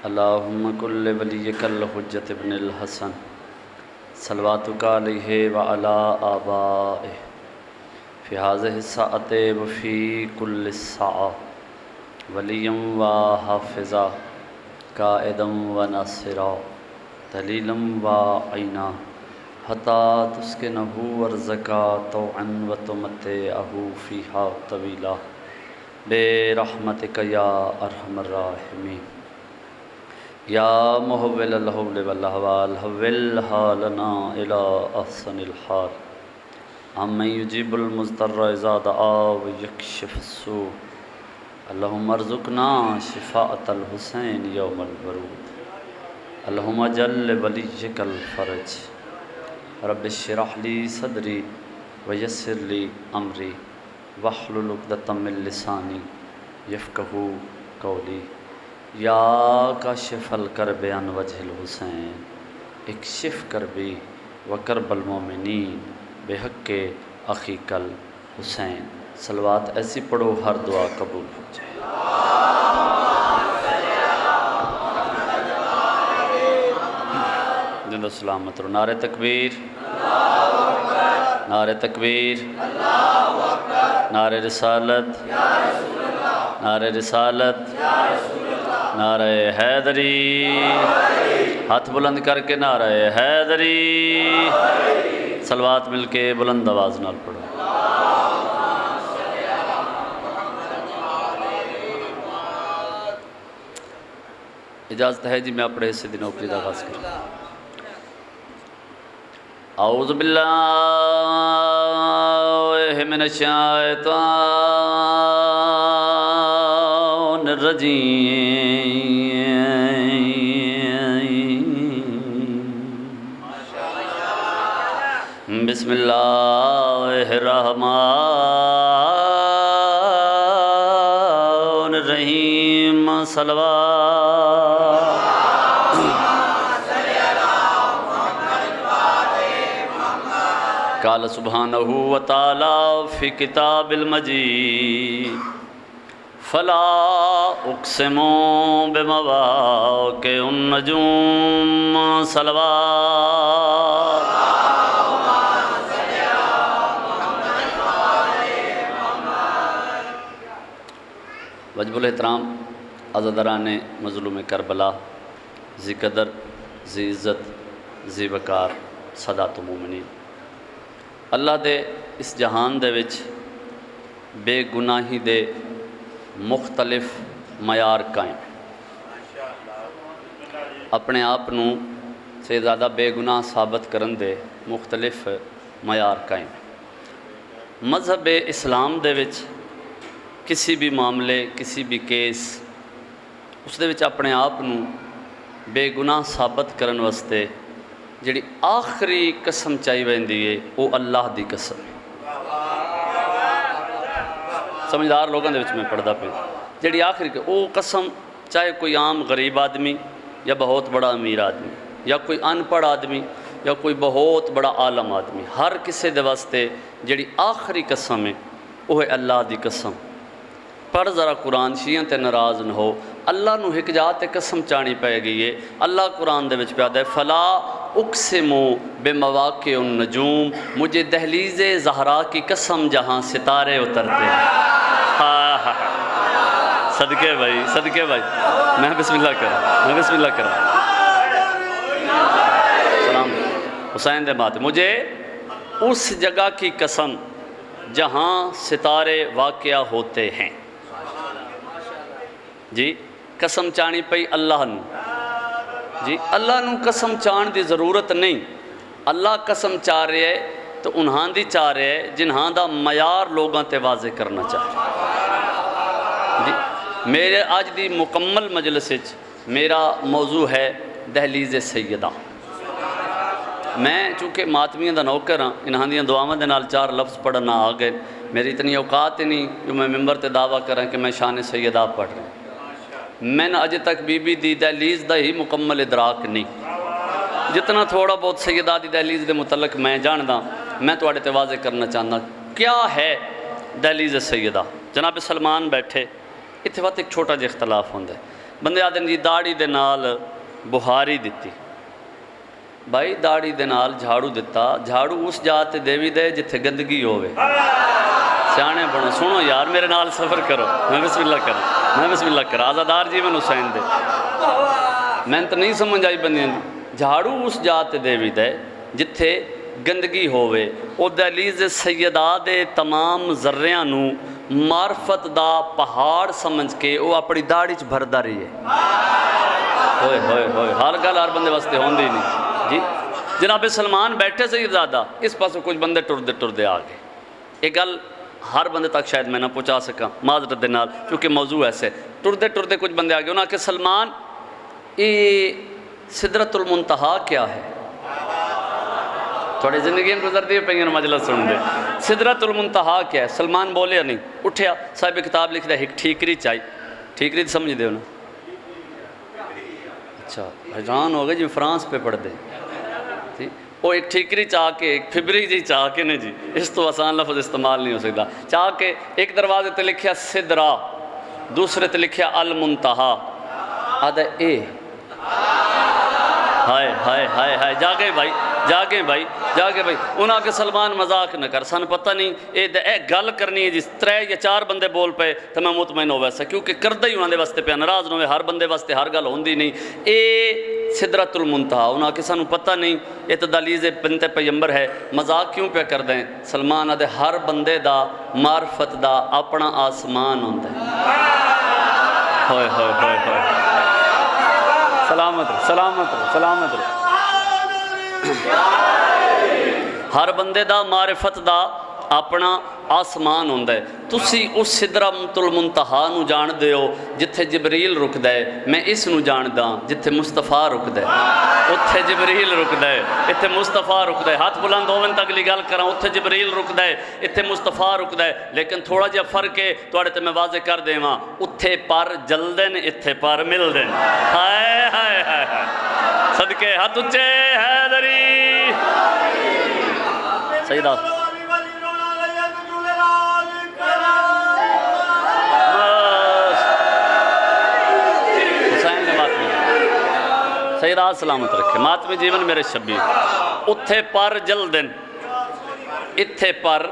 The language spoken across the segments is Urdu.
اللہم کل ولیک الحجۃ ابن الحسن صلواتک علیہ وعلی آبائہ فی ہذہ الساعۃ وفی کل ساعہ ولیا و حافظا قائدا و ناصرا دلیلا و عینا حتی تسکنہ ارضکا طوعا و تمتعہ فیہا طویلا برحمتک یا ارحم الراحمین یا محول الحول والاحوال حول حالنا الی احسن الحال عمن یجیب المضطر اذا دعا ویکشف السوء اللہم ارزقنا شفاعة الحسین یوم الورود اللہم اجل ولیک الفرج رب اشرح لی صدری ویسر لی امری واحلل عقدۃ من لسانی یفقہوا قولی یا کاشف الکرب عن وجہ الحسین اکشف کربی وکرب المومنین بحق اخیک الحسین۔ صلوات ایسی پڑھو ہر دعا قبول ہو جائے۔ زندہ سلامت رہو۔ نعرہ تکبیر، نعرہ تکبیر، نعرہ رسالت، نعرہ رسالت، نعرہ حیدری، ہاتھ بلند کر کے نعرہ حیدری، صلوات مل کے بلند آواز نال پڑھو۔ اجازت ہے جی میں اپنے حصے دی نوکری دا آغاز کروں۔ اعوذ باللہ من الشیطان الرجیم، بسم اللہ الرحمن الرحیم، صلوات قال سبحانہ وتعالی فی کتاب المجید فلا اقسم بمواقع النجوم، صلوات واجب الاحترام عزاداران مظلوم کربلا، ذی قدر، ذی عزت، ذی وقار سادات المومنین، اللہ دے اس جہان دے وچ بے گناہی دے مختلف معیار قائم، اپنے آپ نو سے زیادہ بے گناہ ثابت کرن دے مختلف معیار قائم۔ مذہب اسلام دے وچ کسی بھی معاملے، کسی بھی کیس، اس دے وچ اپنے آپ نو بے گناہ ثابت کرن واسطے جڑی آخری قسم چاہی ویندی ہے وہ اللہ دی قسم۔ سمجھدار لوگوں دے وچ میں پڑھدا پیا، جڑی آخری وہ قسم، چاہے کوئی عام غریب آدمی یا بہت بڑا امیر آدمی یا کوئی ان پڑھ آدمی یا کوئی بہت بڑا عالم آدمی، ہر کسے دے واسطے جڑی آخری قسم ہے وہ ہے اللہ دی قسم۔ پڑھ ذرا قرآن، شیعہ تے ناراض نہ ہو، اللہ نو ایک جات قسم چانی پے گئی ہے۔ اللہ قرآن دے وچ پیادا ہے فلا اقسم بمواقع النجوم، مجھے دہلیز زہرا کی قسم جہاں ستارے اترتے ہیں۔ ہاں ہاں صدقے بھائی، صدقے بھائی، میں بسم اللہ کرا، میں بسم اللہ کرا۔ سلام حسین دے ماتے، مجھے اس جگہ کی قسم جہاں ستارے واقعہ ہوتے ہیں۔ جی قسم چانی پئی اللہ نو، جی اللہ نو قسم چان دی ضرورت نہیں، اللہ قسم چاہ رہے ہے تو انہاں دی چاہ رہے ہے جنہاں دا معیار لوگاں تے واضح کرنا چاہ رہے۔ جی میرے آج دی مکمل مجلس وچ میرا موضوع ہے دہلیز سیدہ۔ میں چونکہ ماتمیاں دا نوکر ہاں، انہاں دیاں دعاواں دے نال چار لفظ پڑھنا آ گئے، میری اتنی اوقات ہی نہیں جو میں ممبر تے دعویٰ کراں کہ میں شان سیدہ پڑھ رہا ہوں۔ میں نے اجے تک بی بی دی دہلیز دا ہی مکمل ادراک نہیں، جتنا تھوڑا بہت سیدہ دی دہلیز دے متعلق میں جاندا، میں تواڈے تے واضح کرنا چاہنا کیا ہے دہلیز سیدہ۔ جناب سلمان بیٹھے، اتنے وقت ایک چھوٹا جا اختلاف ہوتا ہے، بندے آدھے جی داڑھی دے نال بہاری دیتی، بھائی داڑھی دے نال جھاڑو دیتا، جھاڑو اس جا تے دیوی دے جتھے گندگی ہوئے، سیانے بنو، سنو یار میرے نال سفر کرو، میں بسم اللہ کروں، میں بسم اللہ کروں، آزادار جیون حسین دے، میں تو نہیں سمجھ آئی بندیاں دی، جھاڑو اس جا تے دیوی دے جتھے گندگی ہوئے، او دہلیز سیدہ دے تمام ذریاں نو معرفت دا پہاڑ سمجھ کے او اپنی داڑھی چ بھردا رہی ہے، ہوئے ہوئے ہوئے، ہر گل ہر بندے واسطے ہوندی نہیں جی۔ جناب سلمان بیٹھے سیدزادہ، اس پاسوں کچھ بندے ٹردے ٹردے آ گئے، یہ گل ہر بندے تک شاید میں نہ پہنچا سکا معذرت دے نال، کیونکہ موضوع ایسے ٹردے ٹردے کچھ بندے آ گئے، انہوں نے کہا سلمان یہ سدرۃ المنتہا کیا ہے؟ تھوڑی زندگی میں گزر دی پہ مجلس سن دے، سدرۃ المنتہا کیا ہے؟ سلمان بولیا نہیں، اٹھیا، صاحب کتاب لکھ دیا ایک ٹھیکری چاہیے، ٹھیکری تو سمجھ دے ہو نا؟ اچھا حیران ہو گئے جی فرانس پہ پڑھ دے جی، وہ ایک ٹھیکری چاہ کے ایک پھبری جی چاہ کے نے جی، اس تو آسان لفظ استعمال نہیں ہو سکتا، چاہ کے ایک دروازے تے لکھیا سدرہ، دوسرے تے لکھیا المنتہا، آدھا اے ہائے ہائے ہائے ہائے، جاگے بھائی جاگے بھائی جاگے بھائی، انہاں کے سلمان مذاق نہ کر، سن پتہ نہیں اے گل کرنی ہے جس 3 یا 4 بندے بول پے تو میں مطمئن ہو ویسا، کیونکہ کردہ ہی انہاں دے واسطے پہ ناراض نہ ہوئے، ہر بندے واسطے ہر گل ہوندی نہیں، اے سدرۃ المنتہا، انہاں کے سانوں پتہ نہیں یہ تو دہلیز بنت پیغمبر ہے، مذاق کیوں پہ کر دیں؟ سلمان آدھے ہر بندے دا معرفت دا اپنا آسمان ہوندا ہے، ہوئے ہوئے ہوئے ہوئے، سلامت رہو سلامت رہو سلامت رہو، ہر بندے دا معرفت دا اپنا آسمان ہوندا ہے، تسی اس سدرۃ المنتہا نو جان دے ہو جتھے جبریل رکدا ہے، میں اس نو جاندا جتھے مصطفیٰ رکدا ہے، اتھے جبریل رکدا ہے، اتھے مصطفیٰ رکدا ہے، ہاتھ بلند ہوون تک اگلی گل کراں، اتھے جبریل رکدا ہے، اتھے مصطفیٰ رکدا ہے، لیکن تھوڑا جہا فرق ہے تواڈے تے میں واضح کر دیواں، اتھے پر جلدن اتھے پر ملدن، ہائے ہائے ہائے صدقے ہاتھ اچھے حیدری سیدہ سیدہ سلامت رکھے، ماتمی جیون میرے شبیر، اتھے پر جلدن اتھے پر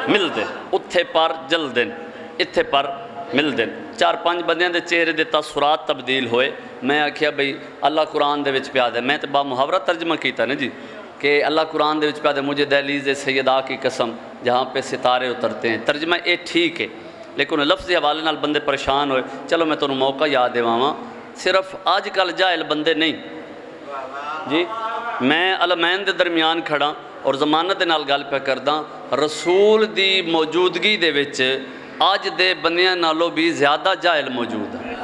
ملدن، اتھے پر جلدن اتھے پر ملدن، 4-5 بندیاں دے چہرے دے تاثرات تبدیل ہوئے، میں آکھیا بھئی اللہ قرآن دے وچ پیاد ہے، میں تو با محاورہ ترجمہ کیتا نا جی، کہ اللہ قرآن دے وچ پیاد ہے، مجھے دہلیز سیدہ کی قسم جہاں پہ ستارے اترتے ہیں، ترجمہ اے ٹھیک ہے، لیکن لفظی حوالے نال بندے پریشان ہوئے، چلو میں تمہیں موقع یاد دیواں، صرف آج کل جاہل بندے نہیں جی، میں علمین دے درمیان کھڑا اور ضمانت نال گل پہ کردا، رسول دی موجودگی دے وچ آج دے بندیاں نالوں بھی زیادہ جاہل موجود ہے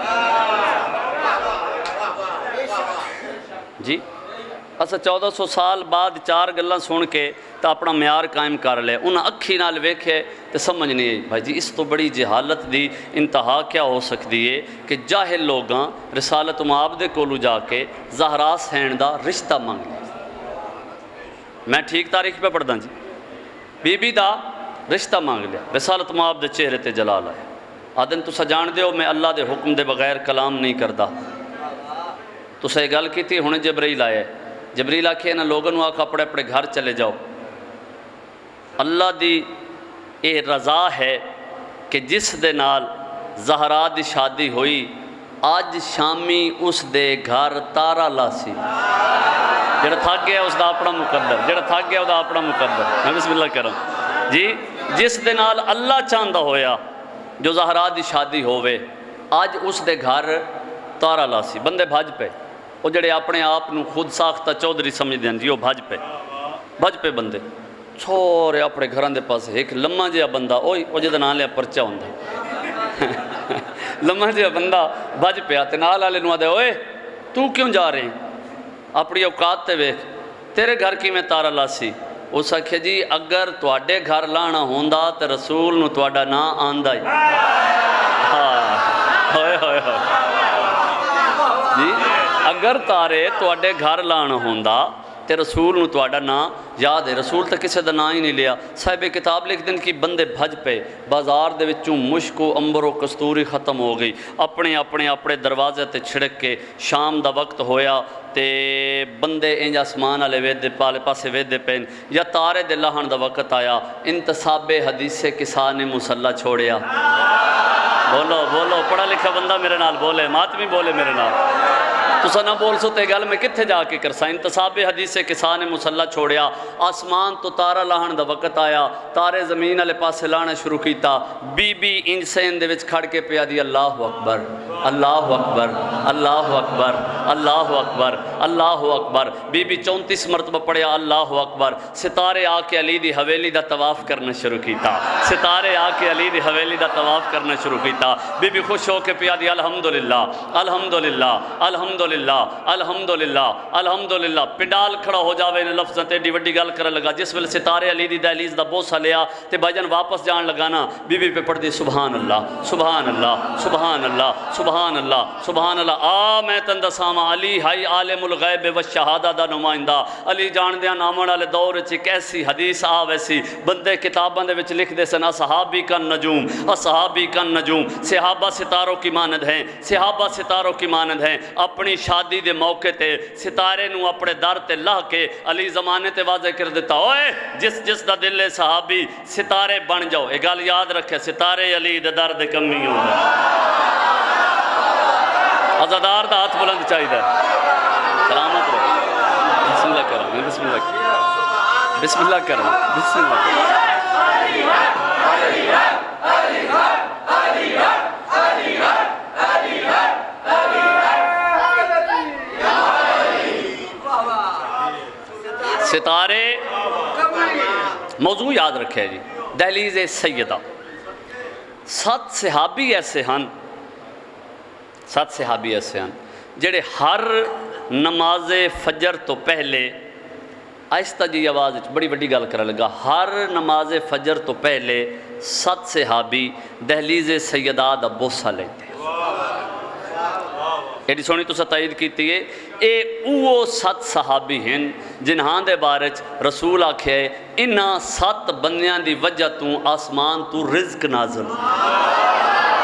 جی، اسا 1400 سال بعد 4 گلاں سن کے تو اپنا معیار قائم کر لے، انہاں اکھی نال ویکھے تو سمجھ نہیں آئی، بھائی جی اس تو بڑی جہالت دی انتہا کیا ہو سکتی ہے کہ جاہل لوگاں رسالت مآب دے کولو جا کے زہرا حسین دا رشتہ مانگ لیا، میں ٹھیک تاریخ پہ پڑھدا جی، بی بی دا رشتہ مانگ لیا، رسالت مآب دے چہرے تے جلال آیا، آدن تسا جان دے ہو میں اللہ دے حکم دے بغیر کلام نہیں کردا، تسا یہ گل کی تھی ہنے جبرائیل آئے، جبریل آکھے نا لوگوں آکھا اپنے اپنے گھر چلے جاؤ، اللہ دی اے رضا ہے کہ جس دے نال زہرا دی شادی ہوئی آج شامی اس دے گھر تارا لاسی، جڑا تھک گیا اس دا اپنا مقدر، جڑا تھک گیا اس دا اپنا مقدر، میں بسم اللہ کروں جی، جس دے نال اللہ چاہندہ ہویا جو زہرا دی شادی ہوئے آج اس دے گھر تارا لاسی، بندے بھاج پہ، وہ جڑے اپنے آپ نو خود ساختہ چودھری سمجھ دیں جی، وہ بھاج پہ بندے چھوڑے اپنے گھران دے پاس، ایک لمحہ جہا بندہ وہ جدہ نال لیا پرچہ ہوندہ لمحہ جہا بندہ بھاج پہ آتے نال آلے نو آدھے اوئے تو کیوں جا رہے ہیں اپنی اوقات تے ویکھ، تیرے گھر کی میں تارا لاسی، اس آکھے جی اگر تواڈے گھر لانا ہوندہ تے رسول نو تواڈا نا آندہ ہی، ہوئے ہوئے ہوئے جی، اگر تارے تواڈے گھر لانا ہوندہ تے رسول نو تواڈا نام یاد ہے، رسول تے کسے دا نام ہی نہیں لیا۔ صاحب کتاب لکھ دن کہ بندے بھج پے، بازار دے وچوں مشک و عنبر و کستوری ختم ہو گئی، اپنے دروازے تے چھڑک کے شام دا وقت ہویا تے بندے انج آسمان والے ویدے پالے پاسے ویدے پین، یا تارے دے لہن دا وقت آیا، انتصاب حدیث کسا نے مصلی چھوڑیا۔ بولو بولو، پڑھا لکھا بندہ میرے نال بولے، ماتمی بولے میرے نال۔ تسا نہ بول سو تے گل میں کتھے جا کے کرسا۔ انتصاب حدیث کسا نے مصلی چھوڑیا، آسمان تو تارا لاہن دا وقت آیا، تارے زمین والے پاسے لانا شروع کیتا، بی بی انج سین دے وچ کھڑ کے پیا دی اللہ اکبر اللہ اکبر اللہ اکبر اللہ اکبر اللہ اکبر۔ بی بی 34 مرتبہ پڑھیا اللہ اکبر۔ ستارے آ کے علی دی حویلی دا طواف کرنا شروع کیتا، ستارے آ کے علی دی حویلی دا طواف کرنا شروع کیتا۔ بی بی خوش ہو کے پیا دی الحمدللہ الحمدللہ الحمدللہ الحمدللہ الحمدللہ۔ پنڈال کھڑا ہو جاوے نے لفظ تے ایڈی وڈی گل کرن لگا، جس ویلے ستارے علی دی دہلیز دا بوسہ لیا تے بھائی جان واپس جان لگانا، بی بی پہ پڑھ دی سبحان اللہ سبحان اللہ سبحان اللہ سبحان اللہ سبحان اللہ۔ آ میں تن دساواں علی ہائی عالم الغیب و شہادہ دا نمائندہ، علی جاندیاں نامن والے دور وچ ایک ایسی حدیث آ ویسی بندے کتاباں دے وچ لکھ دے سن، اصحابی کا نجوم اصحابی کا نجوم، صحابہ ستاروں کی مانند ہیں، صحابہ ستاروں کی مانند ہیں۔ اپنی شادی دے موقع تے ستارے نو اپنے در تے لاہ کے علی زمانے تے واضح کر دیتا، اوئے جس دا دل ہے صحابی ستارے بن جاؤ۔ یہ گل یاد رکھے، ستارے علی دے در دے کمی ہوں عزادار دا ہاتھ بلند چاہیے، سلامت رہو۔ بسم اللہ کرو، بسم اللہ کرو، بسم اللہ کرو، بسم اللہ کرو۔ ستارے موضوع یاد رکھے جی، دہلیز سیدہ۔ 7 صحابی ایسے ہن، 7 صحابی ایسے ہن جڑے ہر نماز فجر تو پہلے، آہستہ جی آواز بڑی بڑی گل کرنے لگا، ہر نماز فجر تو پہلے 7 صحابی دہلیز سیدہ دا بوسہ لیتے۔ ایڈی سونی تو ستائید کیتی ہے، اے اوہ 7 صحابی ہیں جنہاں دے بارچ رسول آکھے انہاں 7 بندیاں دی وجہ تو آسمان تو رزق نازل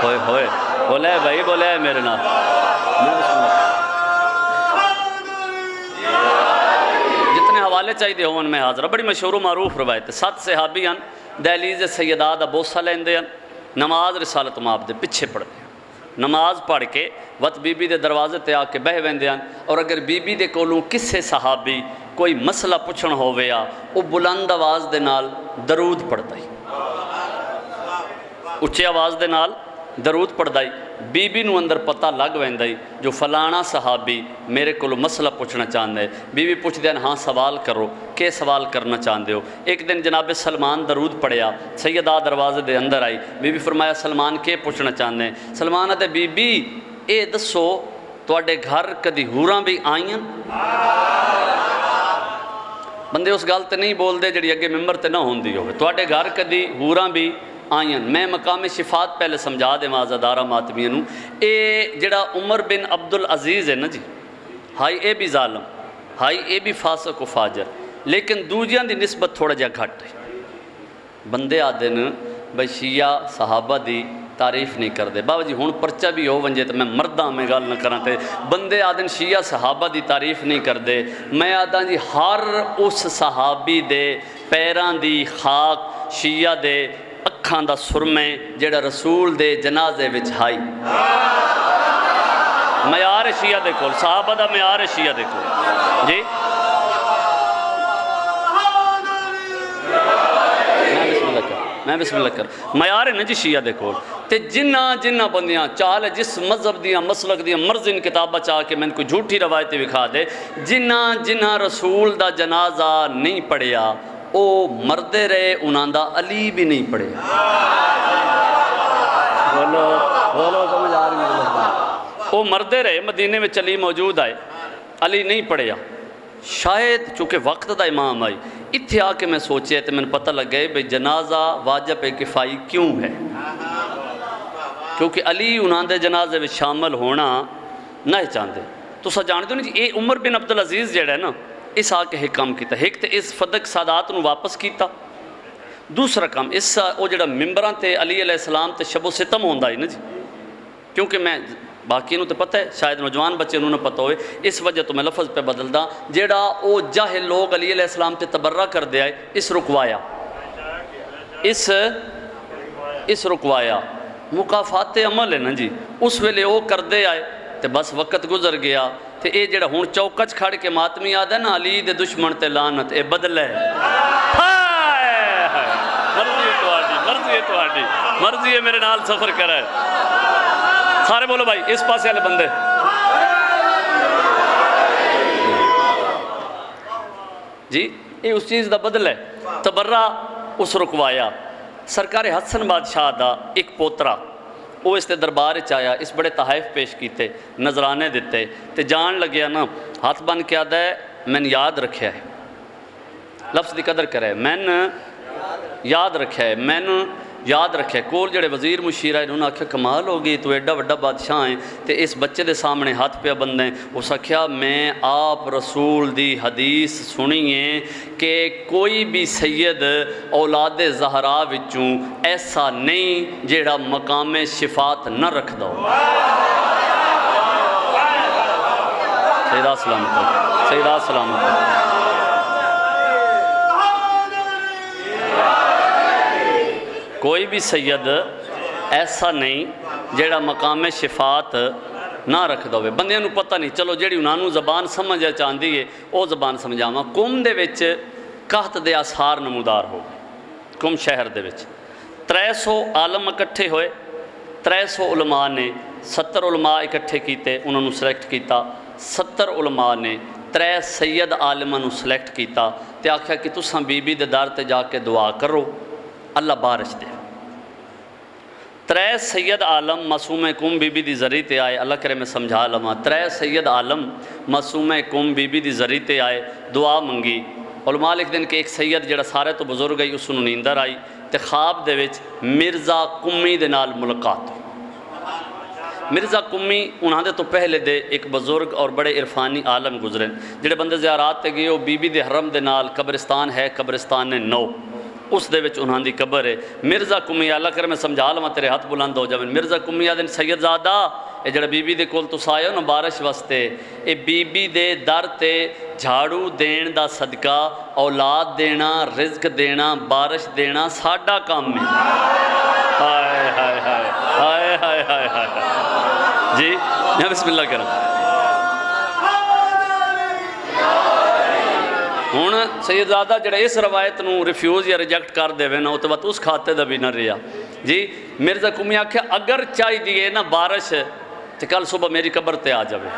ہوئے ہوئے۔ بولے بھائی بولے میرے نام، جتنے حوالے چاہیے ہوں ان میں حاضر، بڑی مشہور و معروف روایت ہے۔ 7 صحابی ہیں دہلیز سیدہ دا بوسہ لیندے ہیں، نماز رسالت مآب دے پچھے پڑھتے ہیں، نماز پڑھ کے وقت بی بی دے دروازے تے آ کے بہ ویندے ہیں، اور اگر بی بی دے کولوں کسے صحابی کوئی مسئلہ پوچھن ہوویا وہ بلند آواز دے نال درود پڑھتا ہی، اچھی آواز دے نال درود پڑھتا ہی، بی بی نو اندر پتہ لگ ویندا ہی جو فلانا صحابی میرے کولوں مسئلہ پوچھنا چاہتا ہے۔ بی بی پوچھ دین ہاں سوال کرو، کہ سوال کرنا چاہتے ہو؟ ایک دن جناب سلمان درود پڑھیا، سیدہ دروازے دے اندر آئی، بی بی فرمایا سلمان کے پوچھنا چاہتے ہیں؟ سلمان آتے بی بی اے دسو تواڈے گھر کدی ہوراں بھی آئیں؟ بندے اس گل تے نہیں بول دے جڑی اگے ممبر تے نہ ہوندی ہوئے، تواڈے گھر کدی ہوراں بھی آئیں؟ میں مقام شفاعت پہلے سمجھا دے معزدارہ ماتمیاں نوں، اے جڑا عمر بن عبدالعزیز ہے نا جی، ہائی اے بھی ظالم، ہائی اے بھی فاسق و فاجر، لیکن دوجیاں دی نسبت تھوڑا جا گھٹ ہے۔ بندے آدھے نا بھائی شیعہ صحابہ دی تعریف نہیں کر دے، بابا جی ہون پرچہ بھی ہو ونجے تو میں مرداں میں گل نہ کرتے، بندے آدھے شیعہ صحابہ دی تعریف نہیں کر دے، میں آدھا جی ہر اس صحابی دے پیران دی خاک، شیعہ دے اکھاں دا سرمے جڑا رسول دے جنازے وچ ہائی، معیار شیعہ دے کول، صحابہ دا معیار شیعہ دے کول جی۔ میں بسم اللہ کر معیار ہے نا جی شیعہ دے کول، تے جنہ بندیاں چال جس مذہب دیاں مسلک دیاں مرضین کتابہ چاہ کے میں کوئی جھوٹی روایتی وکھا دے، جنہ رسول دا جنازہ نہیں پڑھیا او مردے رہے، انہاں دا علی بھی نہیں پڑھیا۔ بولو سمجھ آ رہی ہے؟ او مردے رہے، مدینے میں علی موجود آئے، علی نہیں پڑھیا، شاید چونکہ وقت دا امام آئی، اتھے آ کے میں سوچے تو میں نے پتہ لگ گئے بھئی جنازہ واجب کفائی کیوں ہے؟ کیونکہ علی انہاں دے جنازے میں شامل ہونا نہ چاہتے۔ تو سا جانتے ہو نہیں جی، اے عمر بن عبدالعزیز جڑا ہے نا، اس آ کے ایک کام کیتا، ایک تو اس فدق سادات نو واپس کیتا، دوسرا کام اس وہ جڑا ممبراں تے علی علیہ السلام تے شب و ستم ہوندا ہے نا جی، کیونکہ میں باقی نو تو پتہ ہے، شاید نوجوان بچے نو نہ پتہ ہوئے، اس وجہ تو میں لفظ پہ بدلدا، جیڑا او جاہل لوگ علی علیہ السلام تے تبرہ کر دے آئے، اس رکوایا، اس رکوایا مقافات عمل ہے نا جی، اس ویلے او کر دے آئے تے بس وقت گزر گیا، تے اے جیڑا ہون چوکچ کھڑ کے ماتمی آدھا نا علی دے دشمن تے لعنت، اے بدل ہے، مرضی ہے تواڈی، مرضی ہے میرے نال سفر کرے، سارے بولو بھائی اس پاسے والے بندے، جی یہ اس چیز دا بدل ہے، تبرہ اس رکوایا۔ سرکار حسن بادشاہ دا ایک پوترا وہ اس تے دربار چایا، اس بڑے تحائف پیش کیتے، نظرانے دیتے، تے جان لگیا نا ہاتھ بن کے آدھا ہے میں نے یاد رکھیا ہے، لفظ دی قدر کرے، میں نے یاد رکھیا ہے، میں نے یاد رکھے، کول جڑے وزیر مشیر آئے انہوں نے آکھیا کمال ہوگی تو ایڈا وڈا بادشاہ ہیں تے اس بچے دے سامنے ہاتھ پہ بندے ہیں، اس آکھیا میں آپ رسول دی حدیث سنی ہے کہ کوئی بھی سید اولاد زہرا وچوں ایسا نہیں جیڑا مقام شفاعت نہ رکھ دو، سیدہ سلامت، سیدہ سلامت، کوئی بھی سید ایسا نہیں جیڑا مقام شفاعت نہ رکھ دو، بندے نو پتہ نہیں، چلو جیڑی انہاں نو زبان سمجھ چاہندی ہے او زبان سمجھاواں۔ قوم دے وچ قحط دے آثار نمودار ہو گئے، قوم شہر دے وچ 300 عالم اکٹھے ہوئے، 300 علماء نے 70 علماء اکٹھے کیتے، انہوں نے سلیکٹ کیتا، 70 علماء نے 3 سید عالماں نو سلیکٹ کیتا تے آکھیا کہ تساں بی بی دے در تے جا کے دعا کرو اللہ بارش دے۔ 3 سید عالم معصوم قوم بی بی دی ذریعے تے آئے، اللہ کرے میں سمجھا لواں، 3 سید عالم معصوم قوم بی بی دی ذریعے تے آئے، دعا منگی، علماء لکھ دیں کہ ایک سید جڑا سارے تو بزرگ گئی اس نوں نیندر آئی تے خواب دے وچ مرزا قمی دے نال ملاقات ہوئی۔ مرزا قمی انہاں دے تو پہلے دے ایک بزرگ اور بڑے عرفانی عالم گزرے، جڑے بندے زیارات تے گئے وہ بی بی دے حرم دے نال قبرستان ہے، قبرستان 9 اس دے وچ انہاں دی قبر ہے۔ مرزا قمی اللہ کر میں سمجھا لواں تیرے ہاتھ بلند ہو جاویں، مرزا قمی آدھے سید زادہ اے جڑا بی بی دے کول تس آئے ہو نا بارش واسطے، اے بی بی دے در تے جھاڑو دین دا صدقہ اولاد دینا، رزق دینا، بارش دینا ساڈا کام ہے۔ ہائے ہائے ہائے ہائے ہائے ہائے ہائے، جی میں بسم اللہ کروں۔ ہوں سیدزادہ جڑا اس روایت نو ریفیوز یا ریجیکٹ کر دے نا تو بات اس کھاتے دا بھی نہ رہا جی۔ مرزا قمی آکھیا اگر چاہی دیئے نا بارش تو کل صبح میری قبر تے آ جاوے۔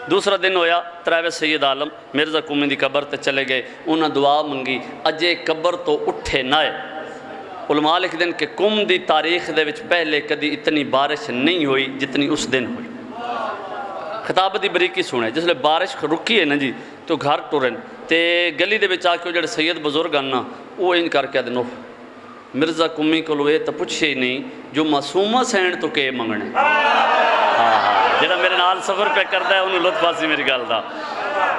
دوسرا دن ہویا، 3 سید عالم مرزا قمی دی قبر تے چلے گئے، انہاں دعا منگی، اجے قبر تو اٹھے نائے۔ علماء لکھ دیں کہ قم دی تاریخ دے وچ پہلے کدی اتنی بارش نہیں ہوئی جتنی اس دن ہوئی۔ خطاب دی بریکی سنے، جس لئے بارش رکی ہے نا جی تو گھر ٹورن تے گلی دے بچ آکے جڑے سید بزرگ آنا وہ ان کر کے دنو مرزا قمی کو لوے تو پوچھے ہی نہیں جو معصومہ سین تو کے منگنے۔ جڑا میرے نال سفر پہ کرتا ہے انہوں لطف آسی میری گل دا،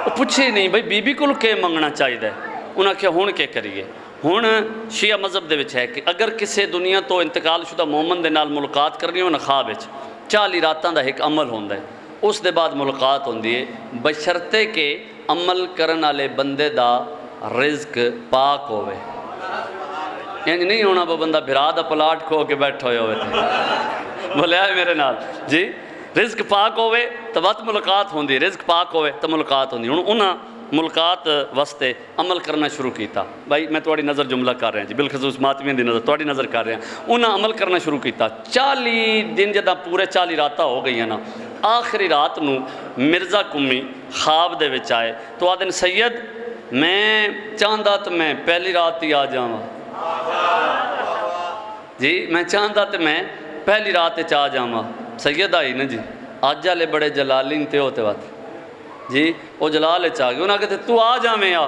وہ پوچھے ہی نہیں بھائی بی بی کو کے منگنا چاہیے، انہاں کیا ہون کے کریے۔ ہون شیعہ مذہب دے وچ ہے کہ اگر کسی دنیا تو انتقال شدہ مومن دے نال ملاقات کرنی ہو نا خواب وچ 40 راتاں دا ایک عمل ہوندا ہے، اس دے بعد ملاقات ہوندی ہے، بشرطے کہ عمل کرن والے بندے دا رزق پاک ہوئے۔ یعنی نہیں ہونا وہ بندہ بھرا دا پلاٹ کھو کے بیٹھا ہوئے تھے، بولے آئے میرے نال جی، رزق پاک ہوئے تو بات ملاقات ہوندی، رزق پاک ہوئے تو ملاقات ہوندی۔ انہاں ملاقات واسطے عمل کرنا شروع کیتا، بھائی میں تھوڑی نظر جملہ کر رہا ہوں جی، بالخصوص ماتمین دی نظر تھوڑی نظر کر رہا ہوں۔ انہاں عمل کرنا شروع کیتا، 40 دن جدہ پورے 40 راتاں ہو گئی ہیں نا، آخری رات نو مرزا قمی خواب دے وچ آئے تو آدھن سید میں چاہندہ تو میں پہلی رات ہی آ جاؤں جی، میں چاہندہ تو میں پہلی رات ہی آ جاؤں۔ سید آئی نا جی، آج والے بڑے جلالین تے ہوتے بات جی، وہ جلال چاہ گئے، انہاں کہتے تو آ جا میں آ،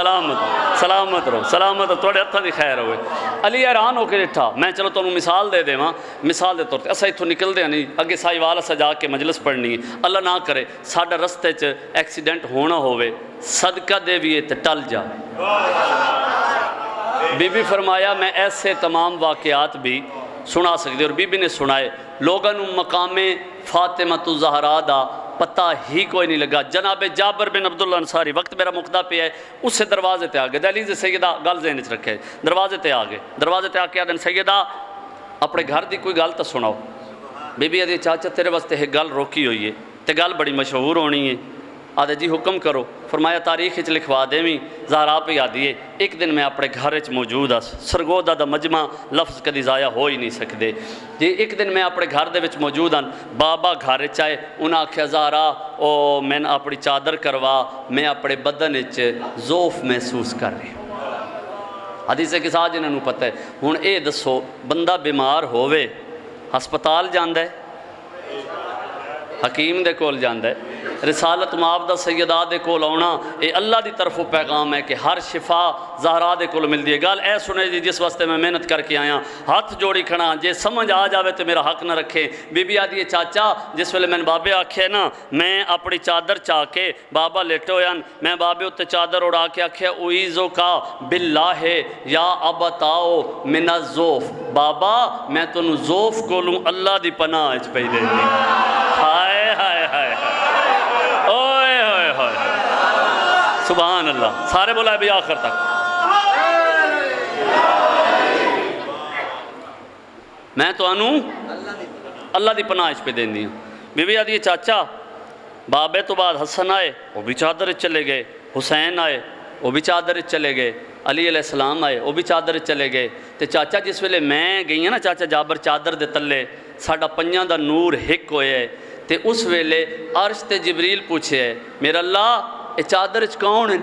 سلامت رہو سلامت رہو تھوڑے ہتھاں دی خیر ہوئے علی حیران ہو کے ڈٹھا میں چلو تمہیں مثال دے دیواں مثال دے طور تے اسا اتھوں نکلدے نہیں اگے سائی وال اسا جا کے مجلس پڑھنی ہے اللہ نہ کرے ساڈا رستے چ ایکسیڈنٹ ہونا ہوئے صدقہ دے بھی تے ٹل جا بی بی فرمایا میں ایسے تمام واقعات بھی سنا سکتے اور بی بی نے سنائے لوگوں مقام فاطمہ الزہرا دا پتہ ہی کوئی نہیں لگا جناب جابر بن عبداللہ انصاری وقت میرا مقدہ پہ ہے اس سے دروازے تے آگے دہلیز سیدہ گل ذہن وچ رکھے دروازے تے آ کے سیدہ اپنے گھر دی کوئی گل تو سناؤ بی بی آدھی چاچا تیرے واسطے ایک گل روکی ہوئی ہے تے گل بڑی مشہور ہونی ہے آدھے جی حکم کرو فرمایا تاریخ وچ لکھوا دے میں زہرا پہ یادی ہے ایک دن میں اپنے گھر وچ موجود ہاں سرگودا دا مجمع لفظ کدی ضائع ہو ہی نہیں سکدے جی ایک دن میں اپنے گھر دے وچ موجود ہاں بابا گھر وچ آئے انہاں آکھیا زہرا او میں اپنی چادر کروا میں اپنے بدن وچ ذوف محسوس کر رہی ہوں حدیث کے ساتھ جنہاں نوں پتہ ہے ہن اے دسو بندہ بیمار ہووے ہسپتال جاندا ہے حکیم دے کول جاندا ہے رسالت مآب دا سیدہ دے کول آنا اے اللہ دی طرفوں پیغام ہے کہ ہر شفا زہرا دے کول مل دی ہے گل اے سنے جی جس واسطے میں محنت کر کے آیا ہاتھ جوڑی کھڑا جے سمجھ آ جاوے تو میرا حق نہ رکھے بی بی آدھی چاچا جس ویلے میں بابے آکھے نا میں اپنی چادر چاہ کے بابا لیٹے ہوئے میں بابے اتے چادر اڑا کے آکھے اویزو کا باللہ یا ابتاؤ من الزوف بابا میں تنو زوف کو لوں اللہ دی پناہ اچ پہ دے دی ہائے ہائے ہائے اوئے ہوئے ہوئے سبحان اللہ سارے بولا ہے بھی آخر تک میں تو انو اللہ دی پناہ پہ دین دی ہوں بی بی آدھی چاچا بابے تو بعد حسن آئے وہ بھی چادر چلے گئے حسین آئے وہ بھی چادر چلے گئے علی علیہ السلام آئے وہ بھی چادر چلے گئے تے چاچا جس ویلے میں گئی ہیں نا چاچا جابر چادر دے تلے ساڑھا پنجاں دا نور ہک ہوئے ہے تے اس ویلے عرش تے جبریل پوچھے ہے میرا اللہ اے چادر اچ کون ہیں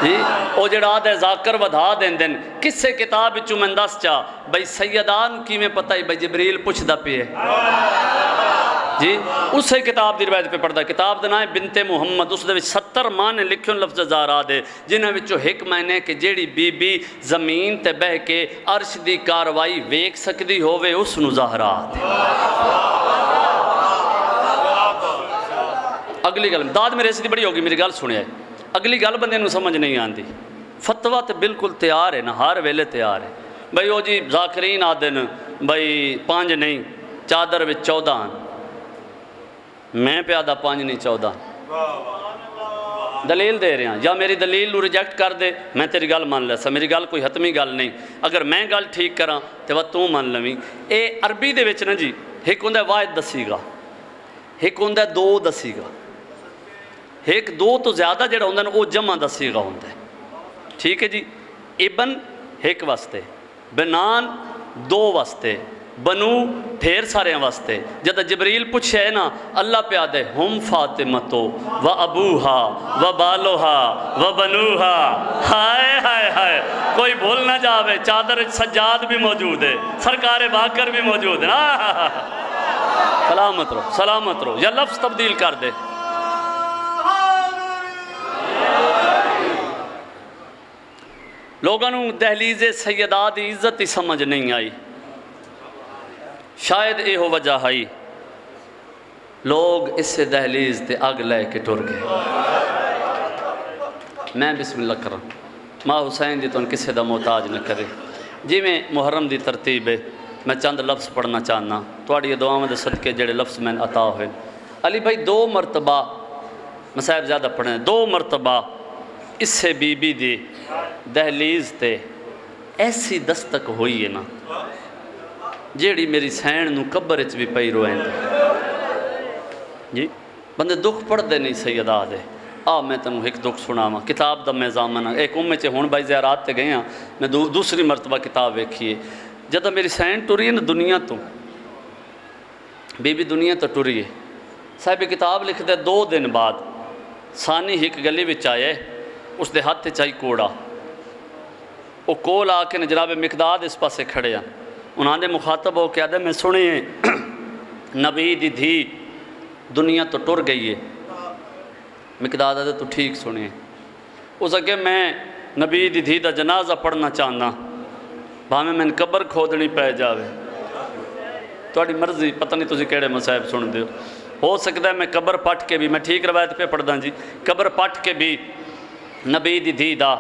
جی او جڑا دے ذاکر ودھا دین دن کس سے کتاب اچو میں دس چاہ بھئی سیدان کی میں پتہ ہی بھئی جبریل پوچھ دا پی ہے جی اس سے کتاب دی روایت پہ پڑھتا ہے کتاب دا نام بنت محمد اس دے وچ 70 معنی لکھن لفظ زہرا دے جنہاں وچوں ایک معنی کہ جیڑی بی بی زمین تے بہ کے عرش دی کاروائی ویکھ سکدی ہووے اس نو زہرا دے اگلی گل داد میرے سے بڑی ہوگی میری گل سنیا ہے اگلی گل بندے نو سمجھ نہیں آندی فتویٰ تے بالکل تیار ہے نا ہر ویلے تیار ہے بھئی او جی ذاکرین آدن بھئی 5 نہیں چادر وچ 14 میں پہ آدھا 5 نہیں 14 دلیل دے رہے ہیں یا میری دلیل نو ریجیکٹ کر دے میں تیری گل مان لیسا میری گل کوئی حتمی گل نہیں اگر میں گل ٹھیک کراں تو وہ تو مان لویں اے عربی دے وچ نا جی ایک ہوندہ واحد دسی گا ایک ہوندہ 2 دسی گا ایک 2 تو زیادہ جڑا ہوندہ نا وہ جمع دسی گا ہوندہ ہے ٹھیک ہے جی ابن ایک واسطے بنان 2 واسطے بنو پھر سارے واسطے جب جبریل پوچھے ہے نا اللہ پہ آدھے ہم فاطمتو و ابوہا و بالوہا و بنوہا ہائے ہائے ہائے کوئی بھول نہ جاوے چادر سجاد بھی موجود ہے سرکار باکر بھی موجود ہے سلامت رو یا لفظ تبدیل کر دے لوگوں دہلیز سیدہ دی عزت ہی سمجھ نہیں آئی شاید اے ہو وجہ ہے لوگ اس سے دہلیز تے اگ لے کے ٹر گئے میں بسم اللہ کروں ماں حسین دی تو ان کسے دا محتاج نہ کرے جی میں محرم دی ترتیب ہے میں چند لفظ پڑھنا چاہنا توڑی یہ دعاوں دے صدقے جڑے لفظ میں عطا ہوئے علی بھائی 2 مرتبہ مسائب زیادہ پڑھیں 2 مرتبہ اس سے بی بی دی دہلیز تے ایسی دستک ہوئی ہے نا جیڑی میری سین نو قبر اچ بھی پئی روئیں جی بندے دکھ پڑھ دے نہیں سیدہ دے میں تنوں ایک دکھ سنا ماں کتاب دا میں زامنہ ایک چے ہون بھائی زیارات تے گئے ہیں میں دوسری مرتبہ کتاب ویکھیے جدہ میری سین ٹوری ہے نا دنیا تو بی بی دنیا تو ٹوری ہے صاحب کتاب لکھ دے 2 دن بعد سانی ایک گلی وچ آئے اس دے ہاتھ چاہی کوڑا وہ کول آ کے جناب مقداد اس پاسے کھڑے ہیں انہوں نے مخاطب ہو کے آدھے میں سنے ہیں نبی دی دھی دنیا تو ٹر گئی ہے مقداد آدھے تو ٹھیک سنے اس اگے میں نبی دی دھی دا جنازہ پڑھنا چاہنا بھاویں میں قبر کھودنی پہ جاوے تھوڑی مرضی پتہ نہیں تسی کیڑے مصائب سن دیو ہو سکتا ہے میں قبر پٹ کے بھی میں ٹھیک روایت پہ پڑھ دا جی قبر پٹ کے بھی نبی دی دھی دا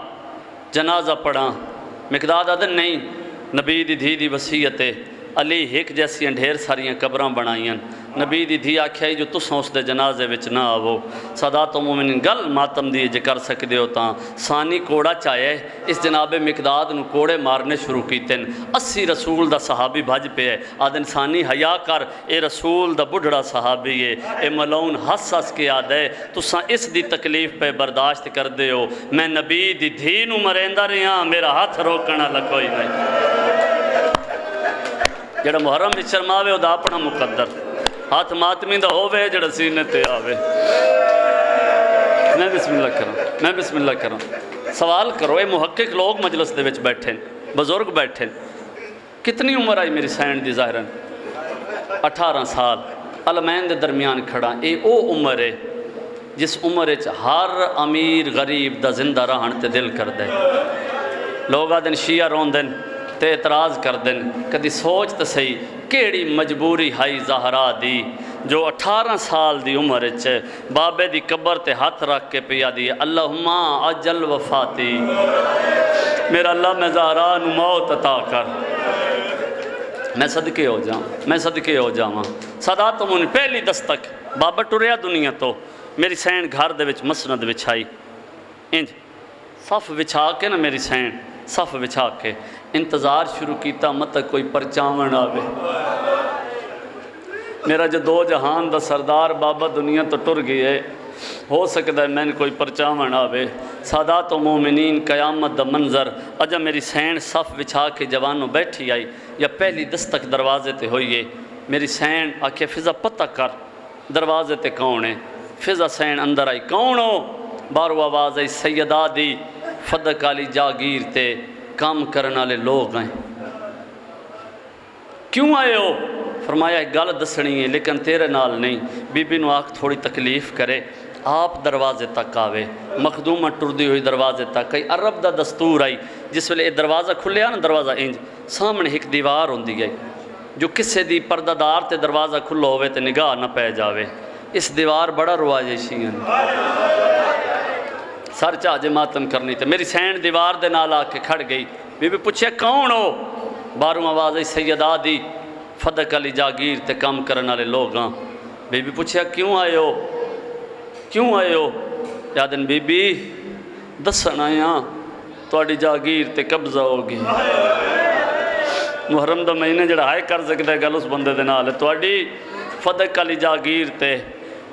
جنازہ پڑھا مقداد آدن نہیں نبی دی دھی دی وصیت علی ایک جیسی ڈھیر ساریاں قبراں بنائیاں نبی دی دھی آکھیا جو تساں اس دے جنازے وچ نہ آو سادات مومنین گل ماتم دی جے کر سکدے ہو تاں ثانی کوڑا چاہے اس جناب مقداد نو کوڑے مارنے شروع کیتے 80 رسول دا صحابی بھج پہ ہے آدن ثانی حیا کر اے رسول دا بڑھڑا صحابی ہے اے ملعون ہس ہس کے آدھے تساں اس دی تکلیف پہ برداشت کر دے ہو میں نبی دی دھی نو مریندا رہا میرا ہاتھ روکنا لکوئی نہیں جڑا محرم وچ شرماوے او دا اپنا مقدر ہاتھ ماتمی دا ہووے جڑا سینے تے آوے میں بسم اللہ کروں سوال کرو اے محقق لوگ مجلس دے وچ بیٹھیں بزرگ بیٹھیں کتنی عمر آئی میری سین دی ظاہراً 18 سال علمین دے درمیان کھڑا اے او عمر ہے جس عمر وچ ہر امیر غریب دا زندہ رہن تے دل کر دے لوگ آدن شیعہ رون دن تے اعتراض کر دن کدی سوچ تے صحیح کیڑی مجبوری ہائی زہرا دی جو 18 سال دی عمر وچ بابے دی قبر تے ہاتھ رکھ کے پیا دی اللہم اجل وفاتی میرا اللہ میں زہرا نو موت عطا کر میں صدقے ہو جاواں سادات مومن پہلی دستک بابا ٹریا دنیا تو میری سین گھر دے وچ مسند وچھائی انج صف وچھا کے نا میری سین صف وچھا کے انتظار شروع کیتا مت کوئی پرچاون آوے میرا جو دو جہان دا سردار بابا دنیا تو ٹر گئی ہے ہو سکتا ہے میں کوئی پرچاون آوے سادات و مومنین قیامت دا منظر اجا میری سین صف وچھا کے جوانوں بیٹھی آئی یا پہلی دستک دروازے تے ہوئی ہے میری سین آکھے فضا پتہ کر دروازے تے کون ہے فضا سین اندر آئی کون ہو بارو آواز آئی سیدہ دی فدق علی جاگیر تے کام کرنے والے لوگ آئیں کیوں آئے ہو فرمایا ایک گل دسنی ہے لیکن تیرے نال نہیں بی بی نو آکھ تھوڑی تکلیف کرے آپ دروازے تک آوے مخدومہ ٹردی ہوئی دروازے تک آئی عرب دا دستور آئی جس ویلے دروازہ کھلے آنا دروازہ انج سامنے ایک دیوار ہوندی گئی جو کسے دی پردہ دار تے دروازہ کھلو ہوئے تے نگاہ نہ پہ جاوے اس دیوار بڑا رواجے شیئن سر چاہجے ماتم کرنی تھے میری سین دیوار دے نال آ کے کھڑ گئی بی بی پوچھے کون ہو باروں آواز آئی سیدہ دی فدق علی جاگیر تے کام کرنے والے لوگ ہاں بی بی پوچھے کیوں آئے ہو یادن بی بی دسن آیا تواڈی جاگیر تے قبضہ ہوگی محرم دا مہینے جڑا ہائے کر سکتا ہے گل اس بندے دے نال تواڈی فدق علی جاگیر تے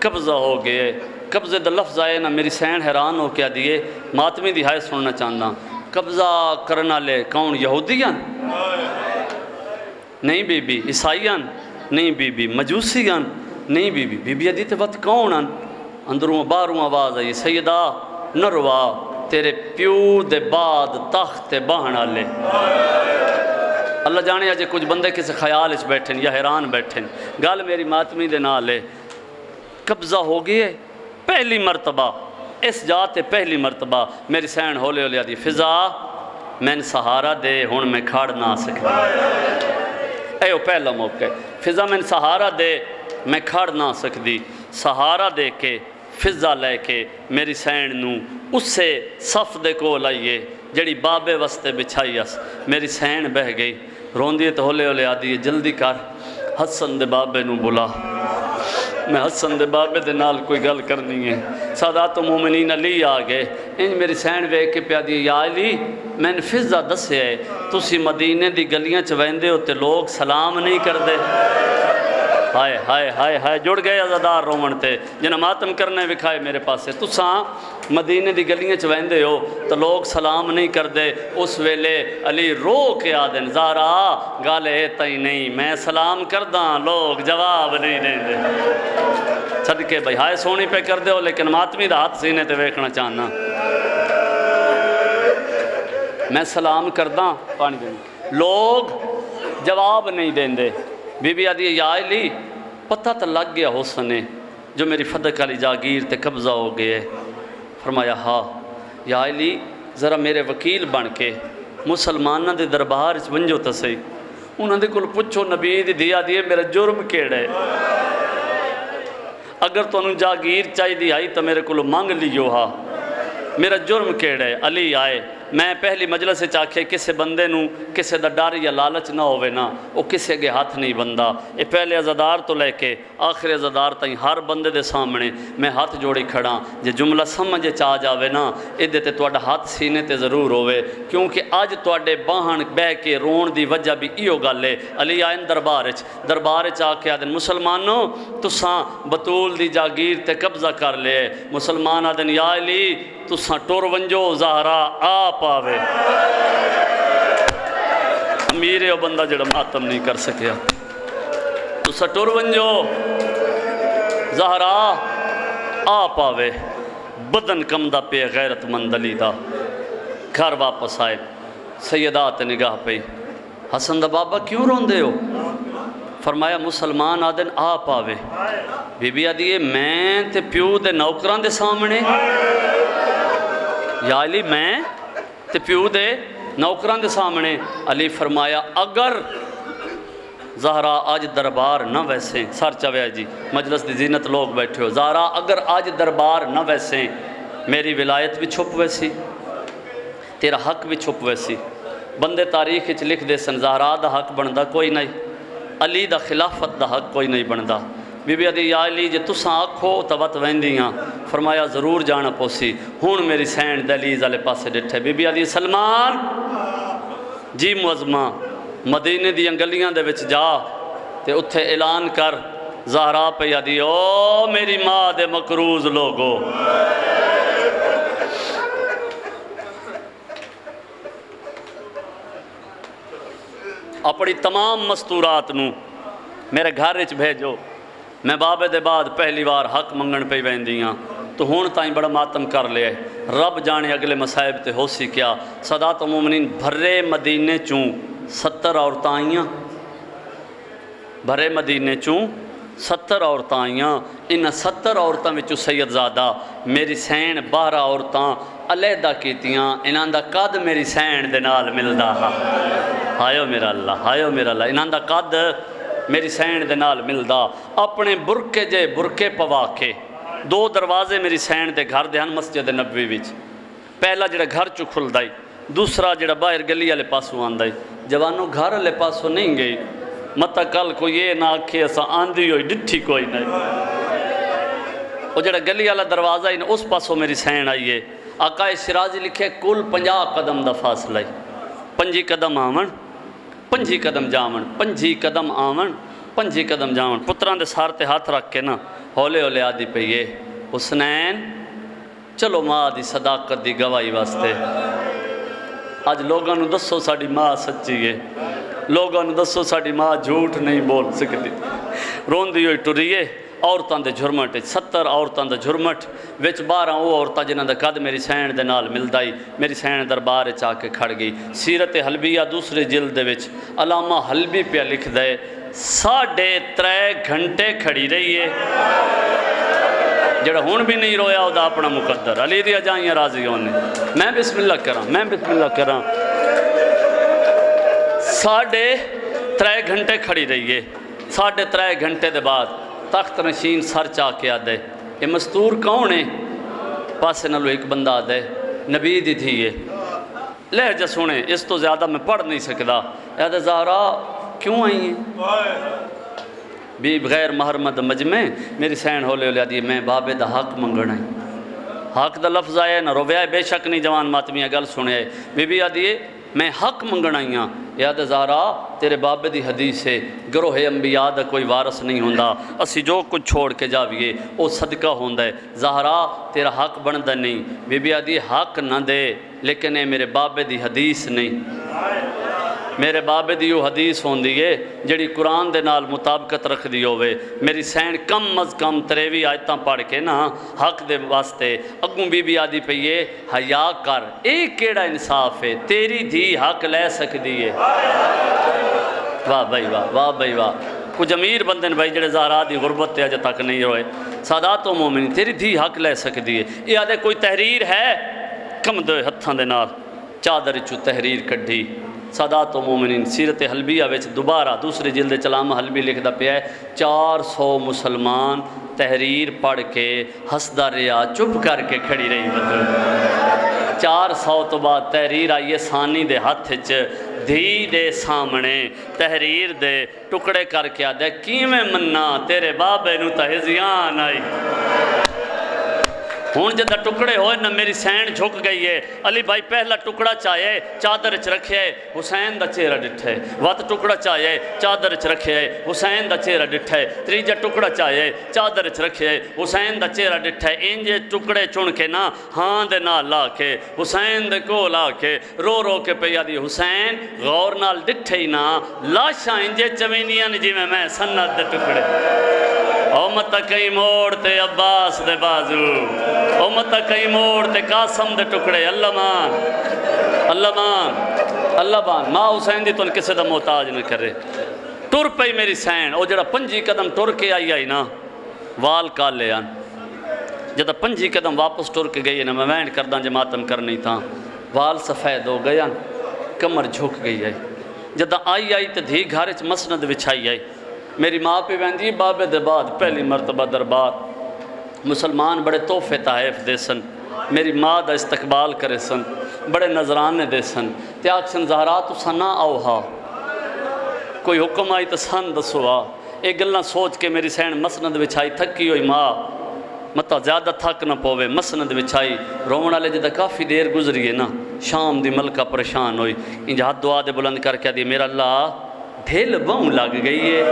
قبضہ ہو گئے قبضے دا لفظ آئے نا میری سین حیران ہو کیا دیئے ماتمی دی ہائے سننا چاہنا قبضہ کرنا لے کون یہودیاں نہیں بی بی عیسائیاں نہیں بی بی مجوسیاں نہیں بی بی بی بی ادیتے وقت کون اندروں باہروں آواز آئی سیدہ نروا تیرے پیو دے بعد تخت بہنا لے اللہ جانے آجے کچھ بندے کسی خیال اچ بیٹھیں یا حیران بیٹھیں گال میری ماتمی دے نالے قبضہ ہو گئے پہلی مرتبہ اس جاتے پہلی مرتبہ میری سین ہولے ہولے آدھی فضا میں نے سہارا دے ہون میں کھاڑ نہ سکتا اے پہلا موقع فضا میں نے سہارا دے میں کھاڑ نہ سکتی سہارا دے کے فضا لے کے میری سین نو اس سے صف دے کو لائیے جڑی بابے وستے بچھائی اس میری سین بہ گئی روندی تو ہولے ہولے آدھی جلدی کر حسن دے بابے نو بلا میں حسن دے بابے دے نال کوئی گل کرنی ہے سادات و مومنین علی آگئے انج میری سین وے کے پیا دی یا علی میں نے فضا دسے ہے تسی مدینے دی گلیاں چویندے ہوتے لوگ سلام نہیں کر دے ہائے ہائے ہائے ہائے جڑ گئے عزادار رومن تے جنہ ماتم کرنے وکھائے میرے پاس سے تساں مدینے دی گلیاں چویندے ہو تو لوگ سلام نہیں کر دے اس ویلے علی رو کے آدن زارا گالے تئی نہیں میں سلام کرداں لوگ جواب نہیں دیں دے صدقے بھائی ہائے سونی پہ کر دے ہو لیکن ماتمی دا ہاتھ سینے تے ویکھنا چاہنا میں سلام کرداں پانی دیں لوگ جواب نہیں دیں دے بی بی آدھی یا علی پتہ تو لگ گیا حسن جو میری فدق علی جاگیر تے قبضہ ہو گئے فرمایا ہاں یا علی ذرا میرے وکیل بن کے مسلمانوں دے دربار وچ ونجو تے صحیح، انہاں دے کول پوچھو نبی دی دیا دیے میرا جرم کیڑا ہے، اگر تانوں جاگیر چاہیے آئی تو میرے کو مانگ لیو ہا، میرا جرم کیڑا ہے۔ علی آئے، میں پہلی مجلس سے چاکھے کسے بندے نو کسے دا ڈر یا لالچ نہ ہوئے نا، وہ کسے کے ہاتھ نہیں بندہ، یہ پہلے عزادار تو لے کے آخر عزادار تائیں ہر بندے دے سامنے میں ہاتھ جوڑی کھڑا، جے جملہ سمجھے چاہ جاوے نا ادھے تے توڑا ہاتھ سینے تے ضرور ہوئے، کیونکہ آج توڑے باہن بے کے رون دی وجہ بھی ایو گالے۔ علی آئین دربارچ آ کے آدھن مسلمانوں تساں بطول دی جاگیر تے قبضہ کر لے، مسلمان آدھن یا علی تساں ٹور ونجو زہرا آپ آوے، امیر او بندہ جڑا ماتم نہیں کر سکیا، تساں ٹور ونجو زہرا آپ آوے، بدن کم دا پہ غیرت مند علی دا، گھر واپس آئے، سیدات نگاہ پہ حسن دا بابا کیوں رون دے ہو؟ فرمایا مسلمان آدن آپ آوے، بی بی آدھیے میں تے پیو دے نوکران دے سامنے، یا علی میں تے پیو دے نوکران دے سامنے۔ علی فرمایا اگر زہرا آج دربار نہ ویسے، سر چویا جی مجلس دی زینت لوگ بیٹھے ہو، زہرا اگر آج دربار نہ ویسے میری ولایت بھی چھپ ویسی، تیرا حق بھی چھپ ویسی، بندے تاریخ اچھ لکھ دے سن زہرا دا حق بندہ کوئی نہیں، علی دا خلافت دا حق کوئی نہیں بندہ۔ بی بی آدھی یا علی جے تساں آکھو تو وط ویندیاں، فرمایا ضرور جانا پوسی، ہون میری سین دلیز والے پاسے ڈٹھے۔ بی بی آدھی سلمان جی معظمہ مدینے دیاں گلیاں دے وچ جا تے اتھے اعلان کر، زہرا پہ یادی او میری ماں دے مقروض لوگو، اپنی تمام مستورات نو میرے گھر وچ بھیجو، میں بابے دے بعد پہلی بار حق منگن پہ ویندیاں، تو ہون تائیں بڑا ماتم کر لے، رب جانے اگلے مسائب تے ہو سی کیا۔ سادات مومنین بھرے مدینے چوں 70 عورتاں آئیاں، بھرے مدینے چوں 70 عورتاں آئیاں، ان 70 عورتاں وچوں سید زادہ میری سین 12 عورتاں علیحدہ کیتیاں، انہاں دا قد میری سین دے نال ملدا ہا، ہائیو میرا اللہ، ہائیو میرا اللہ، انہاں دا قد میری سین دے نال ملدا، اپنے برکے جے برکے پوا کے 2 دروازے میری سین دے گھر دے ہن مسجد نبوی وچ، پہلا جڑا گھر چو کھل دائی، دوسرا جڑا باہر گلی والے پاسوں آندائی، جوانوں گھر والے پاسوں نہیں گئی، متا کل کو یہ نہ آکھے اسا آندھی ہوئی ڈٹھی کوئی نہیں، وہ جڑا گلی والا دروازہ ہی اس پاسوں میری سین آئی ہے۔ آقا شرازی لکھے کل 50 قدم دا فاصلہ ہے، 5 قدم آون 5 قدم جاون، 5 قدم آون 5 قدم جاون، پتران دے سار تے ہاتھ رکھ کے نا ہولے ہولے آدھی پہیے حسنین چلو ماں دی صداقت دی گواہی واسطے، آج لوگاں نو دسو ساڑی ماں سچی ہے، لوگاں نو دسو ساڑی ماں جھوٹ نہیں بول سکتی، رون دی ہوئی ٹریے عورتان دے جھرمٹ، 70 عورتان دے جھرمٹ وچ 12 وہ عورتاں جنہاں دا قد میری سین دے نال ملدائی، میری سین دربار چاہ کے کھڑ گئی۔ سیرت حلبیہ دوسرے جلد دے وچ علامہ حلبی پہ لکھ دے 3.5 گھنٹے کھڑی رہی ہے، جڑا ہون بھی نہیں رویا دا اپنا مقدر، علی دی اجائیاں راضی ہونے، میں بسم اللہ کراں، میں بسم اللہ کراں، 3.5 گھنٹے کھڑی رہی ہے، 3.5 گھنٹے دے بعد تخت نشین سر چاہ کے آدھے یہ مستور کون ہے؟ پاسے نلو ایک بندہ آدھے نبی دی تھی یہ لہجہ سنے، اس تو زیادہ میں پڑھ نہیں سکتا، یاد زہرا کیوں آئی ہیں؟ بھی بغیر محرمت مجمع میری سین ہولے ہولے آدھی میں بابے دا حق منگنا ہے، حق دا لفظ آئے نہ رویہ بے شک نہیں جوان ماتمیہ گل سنے، بی بی آدھی میں حق منگنائیاں، یاد زہرا تیرے بابے دی حدیث ہے گروہ انبیاء دا کوئی وارث نہیں ہوندہ، اسی جو کچھ چھوڑ کے جاویے وہ صدقہ ہوندہ ہے، زہرا تیرا حق بندہ نہیں، بی بی آدھی حق نہ دے لیکن اے میرے بابے دی حدیث نہیں، میرے بابے دی وہ حدیث ہوندی ہے جڑی قرآن دے نال مطابقت رکھ دی ہوئے، میری سین کم از کم 23 آیتاں پڑھ کے نا حق دے واسطے اگوں بی بی آدھی پہیے حیا کر، ایک کیڑا انصاف ہے تیری دھی حق لے سکتی ہے، واہ بھائی واہ، واہ بھائی واہ، کچھ امیر بندن بھائی جڑے زہرا دی غربت تے اجے تک نہیں روئے، سادات و مومن تیری دھی حق لے سکتی ہے، یہ آدھے کوئی تحریر ہے، کمدے ہتھاں دے نال چادر چو تحریر کڈھی. سادات و مومنین سیرت حلبیہ وچ دوبارہ دوسری جلد علامہ حلبی لکھدا پیا ہے 400 مسلمان تحریر پڑھ کے ہسدا رہا چپ کر کے کھڑی رہی. مطلب 400 تو بعد تحریر آئیے ثانی دے ہاتھ چ دھی دے سامنے تحریر دے ٹکڑے کر کے آدھے کیویں منا تیرے بابے نو تے ہزیان آئی. ہوں جدہ ٹکڑے ہوئے نہ میری سین جھک گئی ہے. علی بھائی پہلا ٹکڑا چاہے چادر چ رکھے حسین دا چہرہ ڈٹھے. وت ٹکڑا چاہے چادر چ رکھے حسین دا چہرہ ڈٹھے. تیجا ٹکڑا چاہے چادر چ رکھے حسین دا چہرہ ڈٹھے. انجے ٹکڑے چن کے نا ہاں دے نال لا کے حسین دے کو لا کے رو رو کے پیا دی حسین غور نال ڈٹھے ہی نا لاشاں انجے چوینیاں جی میں سنت دے ٹکڑے. او مت کئی موڑ تے عباس دے بازو او مت کئی موڑ تے قاسم دے ٹکڑے. اللہ مان اللہ مان اللہ مان. ماں حسین دی تو کسے دا محتاج نہ کرے. ٹر پئی میری سین او جڑا 5 قدم ٹر کے آئی نا وال کالے آن. جدہ 5 قدم واپس ٹر کے گئی نا میں وینڈ کرداں جے ماتم کرنی تھا وال سفید ہو گیا کمر جھک گئی ہے. جدہ آئی تے دھی گھارے چ مسند وچھائی آئی. میری ماں پہ ویندی بابے دے بعد پہلی مرتبہ دربار مسلمان بڑے تحفے تحائف دے سن. میری ماں دا استقبال کرے سن بڑے نظرانے دے سن تے آکسن زہرا تساں نہ آؤ ہا کوئی حکم آئی تو سن دسو آ. ایک گلنا سوچ کے میری سین مسند وچھائی تھکی ہوئی ماں مطلب زیادہ تھک نہ پوے مسند وچھائی رومن والے جدہ کافی دیر گزری ہے نا شام دی ملکہ پریشان ہوئی انج ہاتھ دعا دے بلند کر کے دی میرا اللہ ڈھیل بہوں لگ گئی ہے.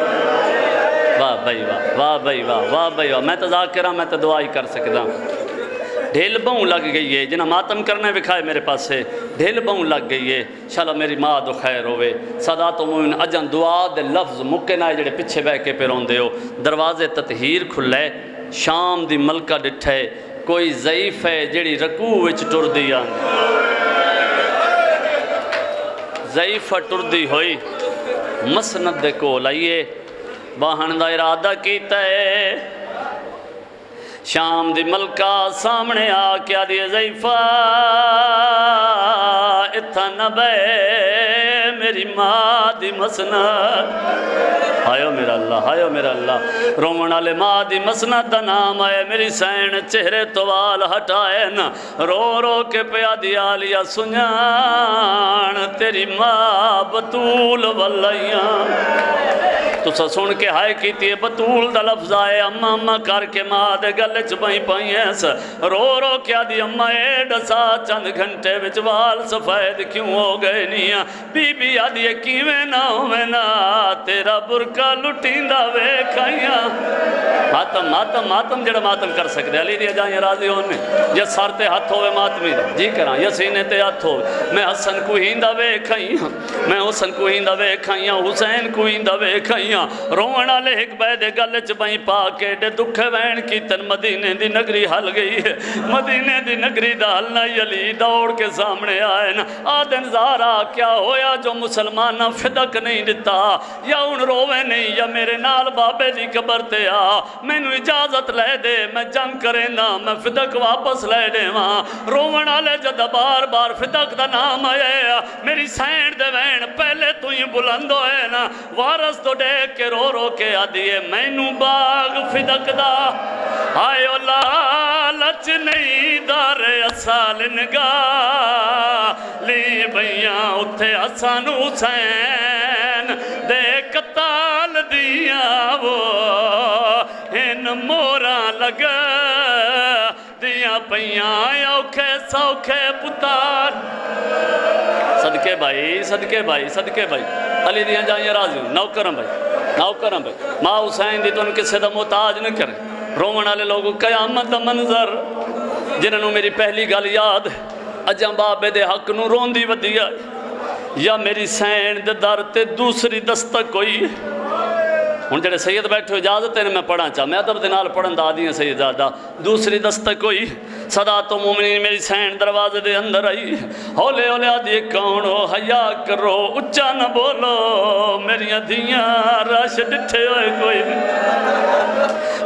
واہ بھائی واہ واہ بھائی واہ واہ بھائی واہ. میں تو ذاکرہ میں تو دعا ہی کر سکتا. ڈھیل بہوں لگ گئی ہے جنہ ماتم کرنے بکھائے میرے پاس سے ڈھیل بہوں لگ گئی ہے. انشاءاللہ میری ماں دو خیر ہوئے. سادات و مومن اجن دعا دے لفظ مکے نہ جڑے پچھے بہ کے پیرون دے ہو. دروازے تطہیر کھلے شام دی ملکہ ڈٹھے کوئی ضعیف ہے جڑی رکوع وچ ٹر دی آن ضعیفہ ٹر دی ہوئی مسند دے کو لائیے باہن دا ارادہ کیتا ہے. شام دی ملکہ سامنے آ کے آدھی ضعیفہ اتھا نہ بے میری ماں دی مسند. ہائیو میرا اللہ ہائیو میرا اللہ. رومن والے ماں دی مسند دا نام آئے میری سین چہرے تو وال ہٹائے نا رو رو کے پیا دی آلیا سنیان تیری ماں بطول واللہیاں. تو سن کے ہائے کیتی ہے بطول دا لفظ آئے اممہ اممہ کر کے ماں دے گلے چ بھائی پائی ایس رو رو کیا دی اممہ اے ڈسا چند گھنٹے وچ وال سفید کیوں ہو گئے نیا. بی بی آدھی کیویں نہ ہوئے نا تیرا برکہ لٹیں دا وے کھائیاں. ماتم ماتم ماتم جڑا ماتم کر سکتے علی دیا جائیں راضی ہونے یا سر تے ہاتھ ہوئے ماتمی جی کراں یا سینے تے ہاتھ ہوئے. میں حسن کو ہیندہ وے کھائیاں میں حسن کو ہیندہ وے کھائیاں حسین کو ہیندہ وے کھائیاں. رونا لے ایک بیدے گلے چ بھائی پا کے ڈے دکھے وین کی تن مدینے دی نگری حل گئی ہے. مدینے دی نگری دا حل نہ علی دوڑ کے سامنے آئے نا آدن زارا کیا ہویا جو مسلمانہ فدق نہیں دیتا یا ان روے نہیں یا میرے نال بابے دی قبر تے آ میں نو اجازت لے دے میں جنگ کریں نا میں فدق واپس لے دے وہاں. رونا لے جدہ بار بار فدق دا نام آئے میری سینڈ دے وین پہلے تو ہی بلند ہوئے نا وارس تو ڈے کے رو رو کے آدھیے میں نو باغ فدق دا آئے لالچ نہیں دار اصال نگاہ لی بھئیاں اتھے حسن حسین دے قتال دیا وہ ان مورا لگا دیا پہیاں اوکھے سوکھے پتار. صدقے بھائی صدقے بھائی صدقے بھائی علی دیاں جائیں راضی ہوں نوکرم بھائی ماں حسین دی تو ان کسے دا محتاج نہ کرے. رومن والے لوگوں قیامت دا منظر جنہوں میری پہلی گل یاد اجاں بابے دے حق نو روندی ودیا یا میری سین دے در تے دوسری دستک کوئی. ہن جڑے سید بیٹھے اجازت ہے میں پڑھا چاہ میں ادب دے نال پڑھن دا دی ہیں سید زادہ دوسری دستک کوئی. سادات و مومنین میری سین دروازے دے اندر آئی ہولے ہولے آدھی کون ہو حیا کرو اچھا نہ بولو میری دھیاں رش ڈٹھے ہوئے کوئی